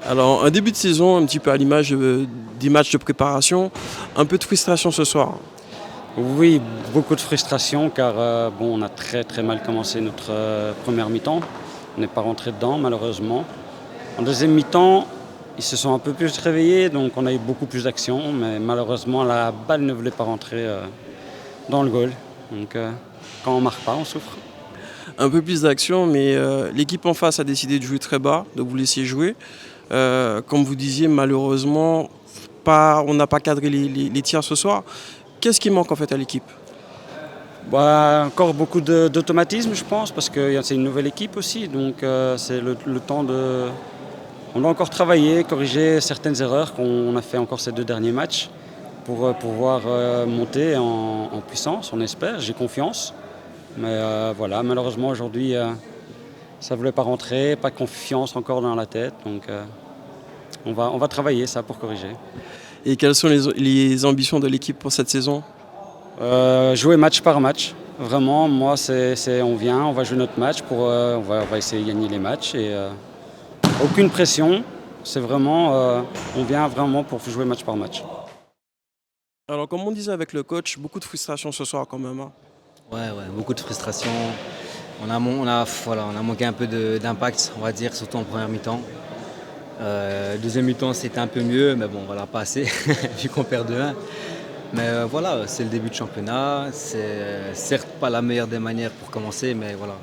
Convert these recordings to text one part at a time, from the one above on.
Alors, un début de saison, un petit peu à l'image des matchs de préparation, un peu de frustration ce soir. Oui, beaucoup de frustration car on a très mal commencé notre première mi-temps. On n'est pas rentré dedans malheureusement. En deuxième mi-temps, ils se sont un peu plus réveillés, donc on a eu beaucoup plus d'actions, mais malheureusement la balle ne voulait pas rentrer dans le goal. Donc quand on ne marque pas, on souffre. Un peu plus d'action, mais l'équipe en face a décidé de jouer très bas, de vous laisser jouer. Comme vous disiez, malheureusement, on n'a pas cadré les tirs ce soir. Qu'est-ce qui manque en fait à l'équipe? Encore beaucoup d'automatisme, je pense, parce que c'est une nouvelle équipe aussi, donc c'est le temps de... On doit encore travailler, corriger certaines erreurs qu'on a fait encore ces 2 derniers matchs pour pouvoir monter en puissance, on espère, j'ai confiance. Mais voilà, malheureusement aujourd'hui, ça ne voulait pas rentrer, pas de confiance encore dans la tête, donc on va travailler ça pour corriger. Et quelles sont les ambitions de l'équipe pour cette saison? Jouer match par match. Vraiment, moi, on vient, on va jouer notre match, on va essayer de gagner les matchs. Et aucune pression, c'est vraiment, on vient vraiment pour jouer match par match. Alors, comme on disait avec le coach, beaucoup de frustration ce soir quand même, hein. Ouais, beaucoup de frustration. On a manqué un peu d'impact, on va dire, surtout en première mi-temps. Deuxième mi-temps, c'était un peu mieux, mais bon, voilà, pas assez, vu qu'on perd 2-1. Mais voilà, c'est le début de championnat. C'est certes pas la meilleure des manières pour commencer, mais voilà.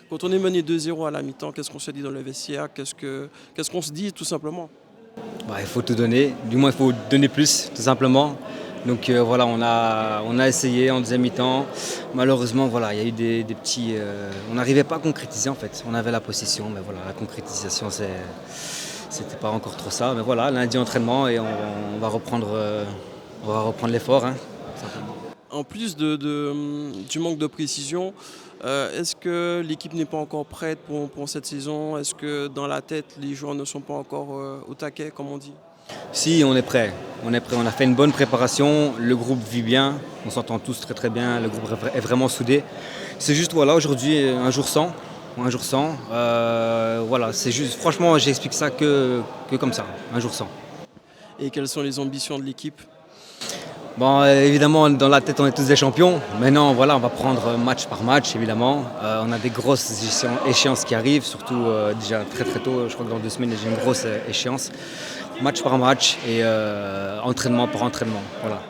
Quand on est mené 2-0 à la mi-temps, qu'est-ce qu'on se dit dans le vestiaire? Qu'est-ce qu'on se dit tout simplement? Il faut tout donner, du moins il faut donner plus, tout simplement. Donc voilà, on a essayé en deuxième mi-temps. Malheureusement, voilà, il y a eu des petits... on n'arrivait pas à concrétiser en fait. On avait la possession, mais voilà, la concrétisation, c'était pas encore trop ça. Mais voilà, lundi entraînement et on va reprendre l'effort, hein, tout simplement. En plus du manque de précision, est-ce que l'équipe n'est pas encore prête pour cette saison? Est-ce que dans la tête, les joueurs ne sont pas encore au taquet, comme on dit? Si, on est prêt. On a fait une bonne préparation. Le groupe vit bien. On s'entend tous très bien. Le groupe est vraiment soudé. C'est juste, voilà, aujourd'hui, un jour sans. Voilà, c'est juste, franchement, j'explique ça que comme ça, un jour sans. Et quelles sont les ambitions de l'équipe? Bon, évidemment, dans la tête, on est tous des champions. Maintenant, voilà, on va prendre match par match, évidemment. On a des grosses échéances qui arrivent, surtout déjà très tôt. Je crois que dans 2 semaines, j'ai une grosse échéance. Match par match et entraînement par entraînement. Voilà.